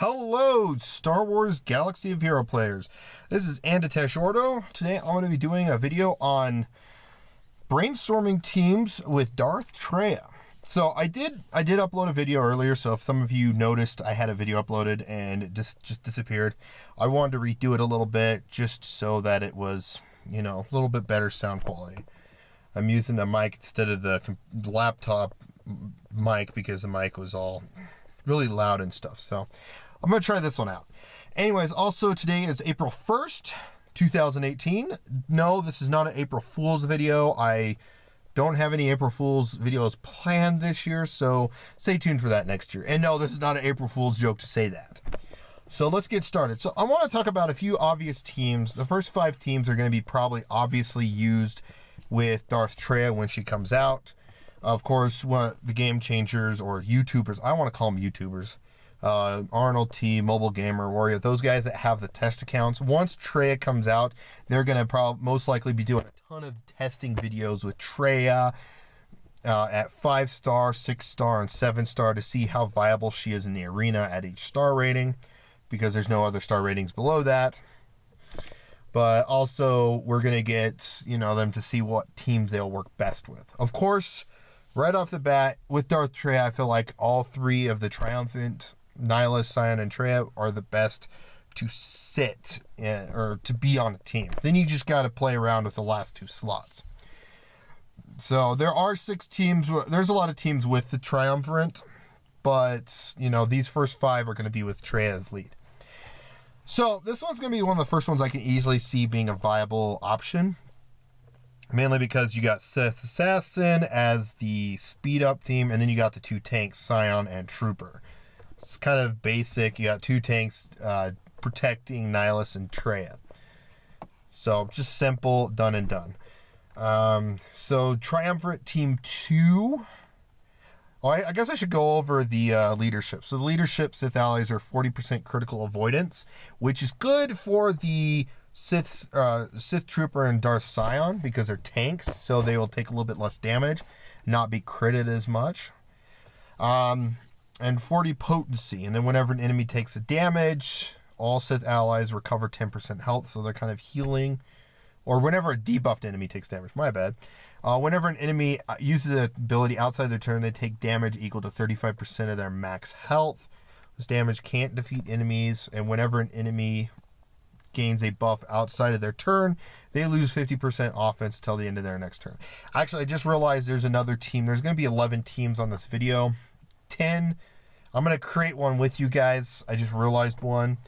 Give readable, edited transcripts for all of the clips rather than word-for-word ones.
Hello, Star Wars Galaxy of Hero players. This is Anditesh Ordo. Today I'm going to be doing a video on brainstorming teams with Darth Traya. So I did upload a video earlier, so if some of you noticed I had a video uploaded and it just disappeared, I wanted to redo it a little bit just so that it was, you know, a little bit better sound quality. I'm using a mic instead of the laptop mic because the mic was all really loud and stuff. So I'm going to try this one out. Anyways, also today is April 1st, 2018. No, this is not an April Fool's video. I don't have any April Fool's videos planned this year, so stay tuned for that next year. And no, this is not an April Fool's joke to say that. So let's get started. So I want to talk about a few obvious teams. The first 5 teams are going to be probably obviously used with Darth Traya when she comes out. Of course, the game changers or YouTubers, I want to call them YouTubers, Arnold T, MobileGamer, Warrior, those guys that have the test accounts. Once Traya comes out, they're going to most likely be doing a ton of testing videos with Traya at 5-star, 6-star, and 7-star to see how viable she is in the arena at each star rating, because there's no other star ratings below that. But also, we're going to get, you know, them to see what teams they'll work best with. Of course, right off the bat, with Darth Traya, I feel like all 3 of the triumphant, Nihilus, Scion, and Traya are the best to sit or to be on a team. Then you just got to play around with the last 2 slots. So there are 6 teams. There's a lot of teams with the triumvirate, but, you know, these first 5 are going to be with Traya as lead. So this one's going to be one of the first ones I can easily see being a viable option. Mainly because you got Sith Assassin as the speed up team, and then you got the 2 tanks, Scion and Trooper. It's kind of basic. You got 2 tanks protecting Nihilus and Traya. So just simple, done and done. So Triumvirate Team 2. Oh, I guess I should go over the leadership. So the leadership Sith allies are 40% critical avoidance, which is good for the Sith Trooper and Darth Scion because they're tanks, so they will take a little bit less damage, not be critted as much. And 40 potency, and then whenever an enemy takes a damage, all Sith allies recover 10% health, so they're kind of healing. Or whenever a debuffed enemy takes damage, my bad. Whenever an enemy uses an ability outside their turn, they take damage equal to 35% of their max health. This damage can't defeat enemies, and whenever an enemy gains a buff outside of their turn, they lose 50% offense till the end of their next turn. Actually, I just realized there's another team. There's going to be 11 teams on this video. 10. I'm going to create one with you guys. I just realized one.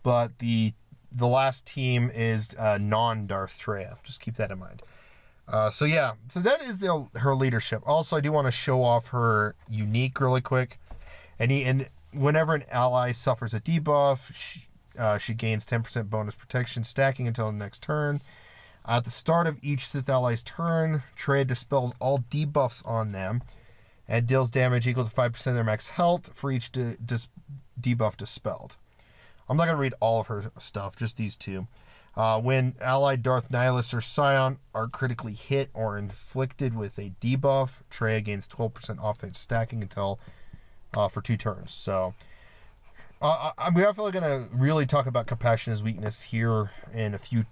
But the last team is non-Darth Traya. Just keep that in mind. So yeah, so that is her leadership. Also, I do want to show off her unique really quick. And whenever an ally suffers a debuff, she gains 10% bonus protection, stacking until the next turn. At the start of each Sith ally's turn, Traya dispels all debuffs on them and deals damage equal to 5% of their max health for each debuff dispelled. I'm not going to read all of her stuff, just these 2. When allied Darth Nihilus or Scion are critically hit or inflicted with a debuff, Traya gains 12% offense stacking until for 2 turns. So we're definitely going to really talk about Compassion as weakness here in a few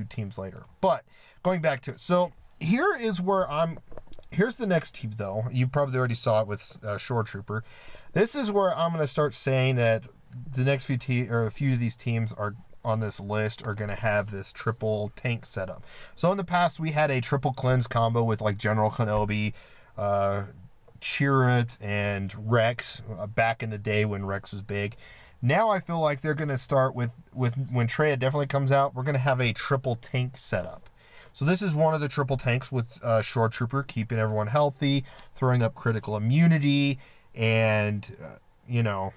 teams later. But going back to it, so here is where here's the next team, though. You probably already saw it with Shore Trooper. This is where I'm going to start saying that the next a few of these teams are on this list are going to have this triple tank setup. So in the past, we had a triple cleanse combo with like General Kenobi, Chirrut, and Rex back in the day when Rex was big. Now I feel like they're going to start with when Traya definitely comes out, we're going to have a triple tank setup. So this is one of the triple tanks with Shore Trooper, keeping everyone healthy, throwing up critical immunity, and, you know,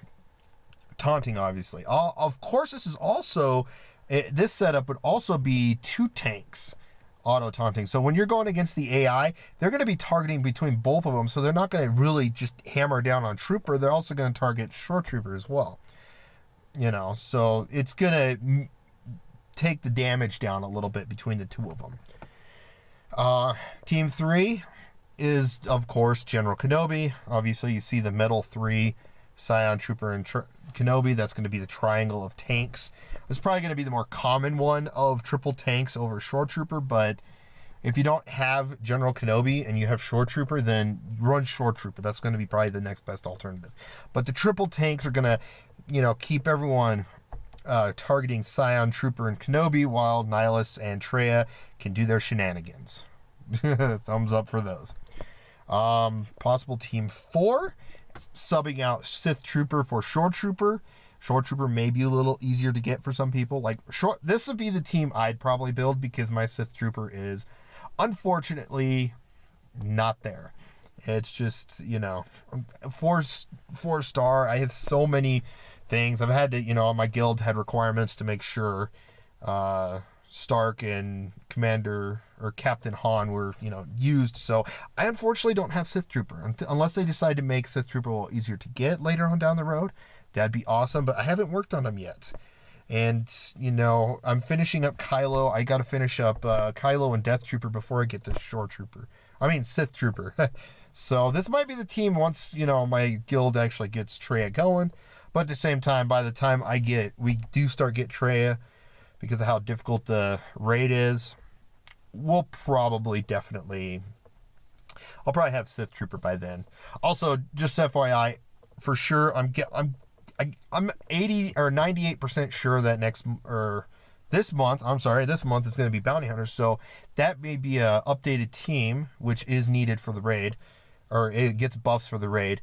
taunting, obviously. Of course, this is also, this setup would also be 2 tanks auto taunting. So when you're going against the AI, they're going to be targeting between both of them, so they're not going to really just hammer down on Trooper. They're also going to target Shore Trooper as well. You know, so it's going to take the damage down a little bit between the 2 of them. Team 3 is, of course, General Kenobi. Obviously, you see the metal 3 Scion Trooper and Kenobi. That's going to be the triangle of tanks. It's probably going to be the more common one of triple tanks over Shore Trooper, but if you don't have General Kenobi and you have Shore Trooper, then run Shore Trooper. That's going to be probably the next best alternative. But the triple tanks are going to, keep everyone targeting Scion Trooper and Kenobi, while Nihilus and Traya can do their shenanigans. Thumbs up for those. Possible Team 4, subbing out Sith Trooper for Shore Trooper. Shore Trooper may be a little easier to get for some people. This would be the team I'd probably build, because my Sith Trooper is unfortunately not there. It's just, 4-star. I have so many things. I've had to, my guild had requirements to make sure Stark and Commander or Captain Han were, used. So I unfortunately don't have Sith Trooper unless they decide to make Sith Trooper a little easier to get later on down the road. That'd be awesome, but I haven't worked on them yet. And, I'm finishing up Kylo. I got to finish up Kylo and Death Trooper before I get to Sith Trooper. So this might be the team once, my guild actually gets Traya going. But at the same time, by the time we do start get Traya, because of how difficult the raid is, I'll probably have Sith Trooper by then. Also, just FYI, for sure, I'm 80 or 98% sure that this month is going to be Bounty Hunters. So that may be a updated team, which is needed for the raid, or it gets buffs for the raid,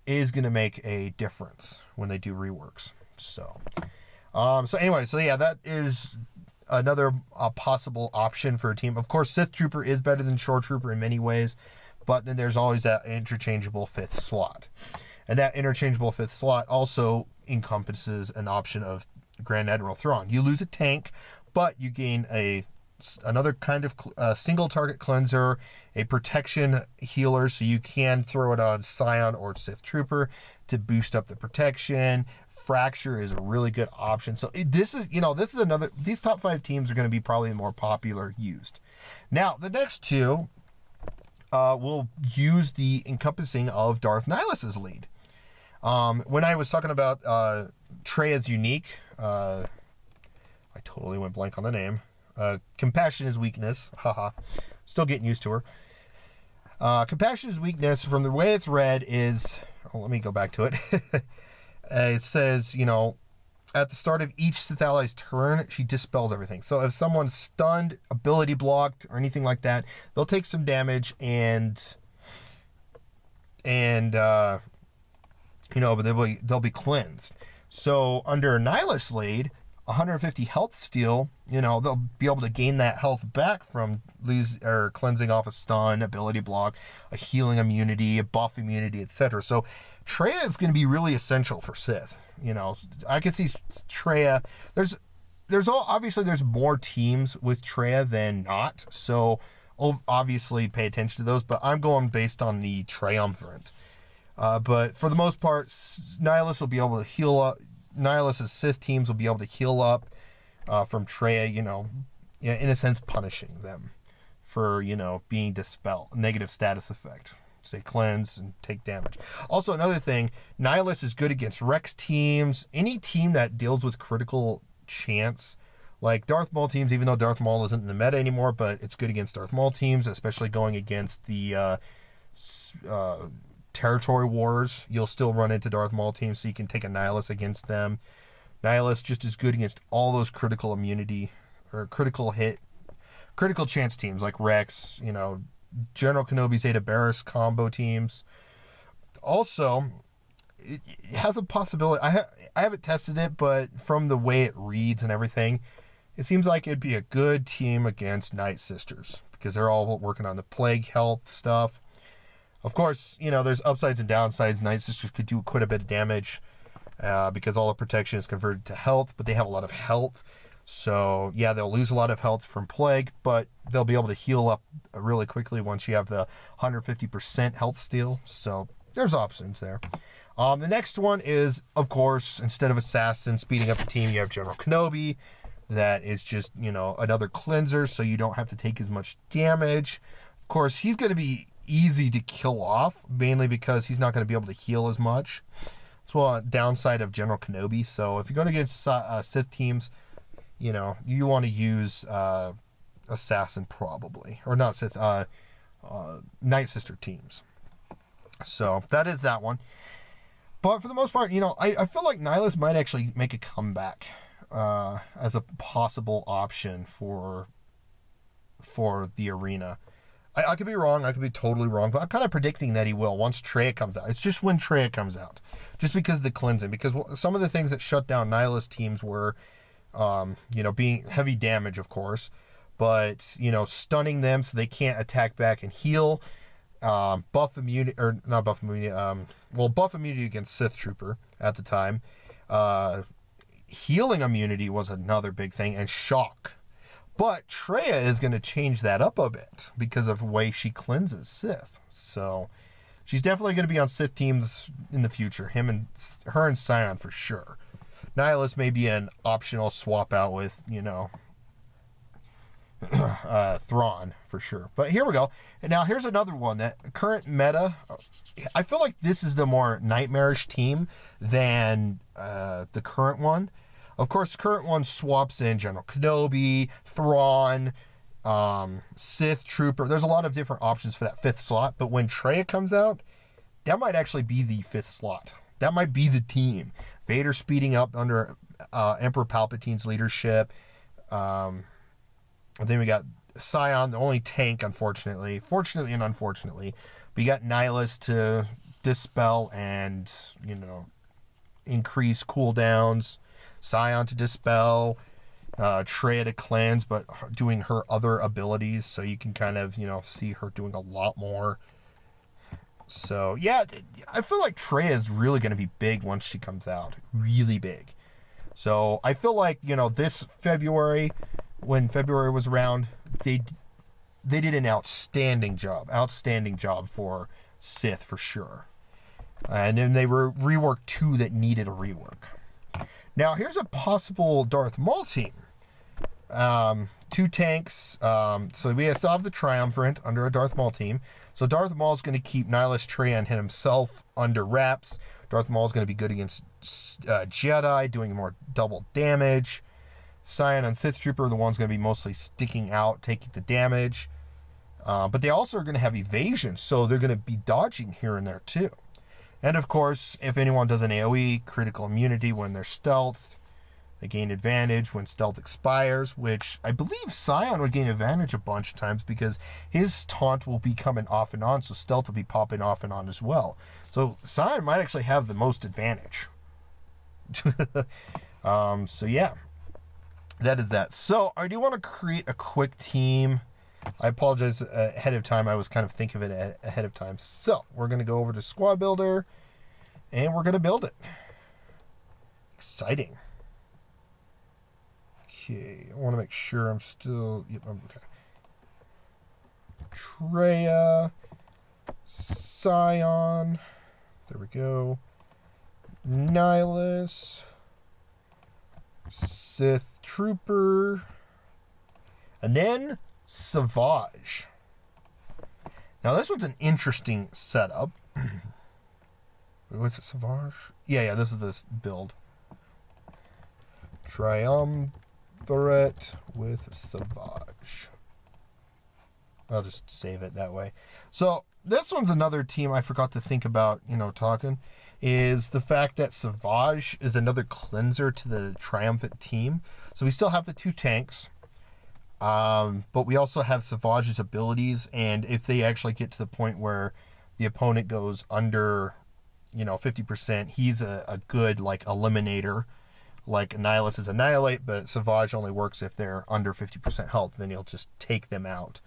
is going to make a difference when they do reworks. So anyway, that is another possible option for a team. Of course, Sith Trooper is better than Shore Trooper in many ways, but then there's always that interchangeable 5th slot. And that interchangeable 5th slot also encompasses an option of Grand Admiral Thrawn. You lose a tank, but you gain another kind of single target cleanser, a protection healer, so you can throw it on Scion or Sith Trooper to boost up the protection. Fracture is a really good option. So these top 5 teams are going to be probably the more popular used. Now, the next two will use the encompassing of Darth Nihilus's lead. When I was talking about Traya's unique, I totally went blank on the name. Compassion is weakness. Haha. Still getting used to her. Compassion is weakness, from the way it's read, is... let me go back to it. It says, at the start of each Sith ally's turn, she dispels everything. So if someone's stunned, ability blocked, or anything like that, they'll take some damage but they'll be cleansed. So under Nihilus lead, 150 health steal, they'll be able to gain that health back from cleansing off a stun, ability block, a healing immunity, a buff immunity, etc. So Traya is going to be really essential for Sith. I can see Traya. Obviously there's more teams with Traya than not, so obviously pay attention to those. But I'm going based on the triumvirate. But for the most part, Nihilus will be able to heal up. Nihilus's Sith teams will be able to heal up from Traya, in a sense punishing them for, being dispelled, negative status effect. Say cleanse and take damage. Also, another thing, Nihilus is good against Rex teams, any team that deals with critical chance, like Darth Maul teams, even though Darth Maul isn't in the meta anymore, but it's good against Darth Maul teams, especially going against the territory wars. You'll still run into Darth Maul teams, so you can take a Nihilus against them. Nihilus just as good against all those critical immunity or critical chance teams like Rex, General Kenobi, Zeta Barris combo teams. Also, it has a possibility. I haven't tested it, but from the way it reads and everything, it seems like it'd be a good team against Night Sisters, because they're all working on the plague health stuff. Of course, there's upsides and downsides. Night Sisters could do quite a bit of damage because all the protection is converted to health, but they have a lot of health. So, yeah, they'll lose a lot of health from plague, but they'll be able to heal up really quickly once you have the 150% health steal. So, there's options there. The next one is, of course, instead of Assassin speeding up the team, you have General Kenobi. That is just, another cleanser, so you don't have to take as much damage. Of course, he's going to be easy to kill off, mainly because he's not going to be able to heal as much. It's one downside of General Kenobi. So if you're going against Sith teams, you know, you want to use Assassin probably. Or not Sith, Night Sister teams. So that is that one. But for the most part, you know, I feel like Nihilus might actually make a comeback as a possible option for the arena. I could be wrong. I could be totally wrong. But I'm kind of predicting that he will once Traya comes out. It's just when Traya comes out. Just because of the cleansing. Because some of the things that shut down Nihilus teams were, you know, being heavy damage, of course. But, you know, stunning them so they can't attack back and heal. Buff immunity, or not buff immunity, well, buff immunity against Sith Trooper at the time. Healing immunity was another big thing, and shock. But Traya is going to change that up a bit because of the way she cleanses Sith. So she's definitely going to be on Sith teams in the future. Her and Sion for sure. Nihilus may be an optional swap out with, you know, Thrawn for sure. But here we go. And now here's another one that current meta. I feel like this is the more nightmarish team than the current one. Of course, the current one swaps in General Kenobi, Thrawn, Sith Trooper. There's a lot of different options for that 5th slot. But when Traya comes out, that might actually be the 5th slot. That might be the team. Vader speeding up under Emperor Palpatine's leadership. And then we got Sion, the only tank, unfortunately. Fortunately and unfortunately. We got Nihilus to dispel and, you know, increase cooldowns. Sion to dispel. Traya to cleanse, but doing her other abilities. So you can kind of, you know, see her doing a lot more. So, yeah, I feel like Traya is really going to be big once she comes out. Really big. So, I feel like, you know, this February, when February was around, they did an outstanding job. Outstanding job for Sith, for sure. And then they reworked 2 that needed a rework. Now, here's a possible Darth Maul team. 2 tanks. So we still have the Triumvirate under a Darth Maul team. So Darth Maul is going to keep Nihilus, Traya, and himself under wraps. Darth Maul is going to be good against Jedi, doing more double damage. Sion and Sith Trooper are the ones going to be mostly sticking out, taking the damage. But they also are going to have evasion, so they're going to be dodging here and there too. And of course, if anyone does an AoE, critical immunity when they're stealth. They gain advantage when stealth expires, which I believe Sion would gain advantage a bunch of times because his taunt will be coming off and on, so stealth will be popping off and on as well. So Sion might actually have the most advantage. So yeah, that is that. So I do want to create a quick team. I apologize ahead of time. I was kind of thinking of it ahead of time. So we're going to go over to Squad Builder, and we're going to build it. Exciting. Okay, I want to make sure I'm still... Yep, I'm okay. Traya, Sion, there we go. Nihilus, Sith Trooper, and then Savage. Now this one's an interesting setup. What's it, Savage? Yeah, this is the build. Triumvirate with Savage. I'll just save it that way. So this one's another team I forgot to think about, talking, is the fact that Savage is another cleanser to the Triumphant team. So we still have the 2 tanks, but we also have Savage's abilities, and if they actually get to the point where the opponent goes under, 50%, he's a good, eliminator. Like Nihilus is Annihilate, but Savage only works if they're under 50% health. Then he'll just take them out.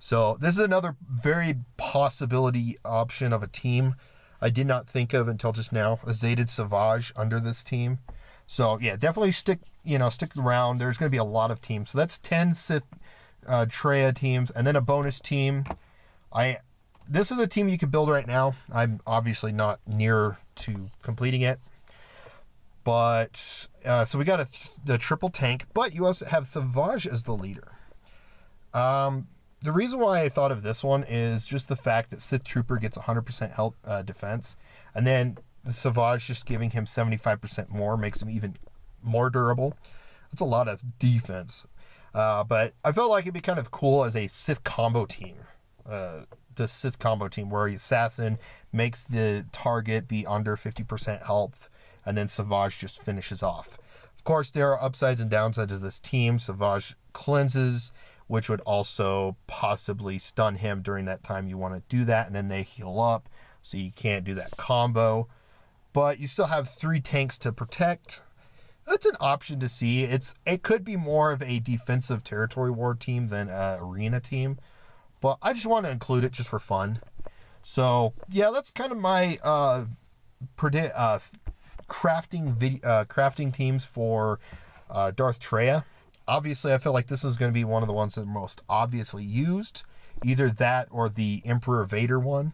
So this is another very possibility option of a team I did not think of until just now. A Zated Savage under this team. So yeah, definitely stick around. There's going to be a lot of teams. So that's 10 Sith Traya teams, and then a bonus team. This is a team you can build right now. I'm obviously not near to completing it. But, so we got the triple tank, but you also have Savage as the leader. The reason why I thought of this one is just the fact that Sith Trooper gets 100% health defense, and then Savage just giving him 75% more makes him even more durable. That's a lot of defense. But I felt like it'd be kind of cool as a Sith combo team. The Sith combo team where Assassin makes the target be under 50% health, and then Savage just finishes off. Of course, there are upsides and downsides of this team. Savage cleanses, which would also possibly stun him during that time you want to do that, and then they heal up, so you can't do that combo. But you still have 3 tanks to protect. That's an option to see. It could be more of a defensive territory war team than an arena team, but I just want to include it just for fun. So yeah, that's kind of my crafting teams for Darth Traya. Obviously, I feel like this is going to be one of the ones that are most obviously used, either that or the Emperor Vader one.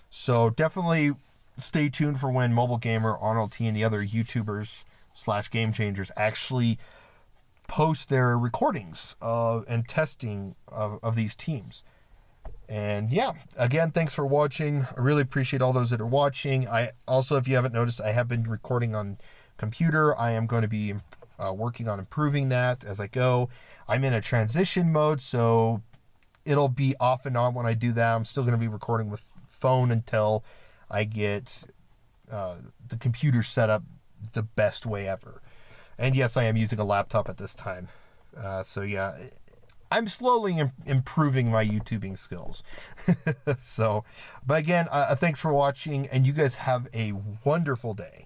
So definitely stay tuned for when MobileGamer, Arnold T, and the other YouTubers / Game Changers actually post their recordings and testing of these teams. And yeah, again, thanks for watching. I really appreciate all those that are watching. I also, if you haven't noticed, I have been recording on computer. I am going to be working on improving that as I go. I'm in a transition mode, so it'll be off and on when I do that. I'm still going to be recording with phone until I get the computer set up the best way ever. And yes, I am using a laptop at this time. So yeah, I'm slowly improving my YouTubing skills. So, but again, thanks for watching, and you guys have a wonderful day.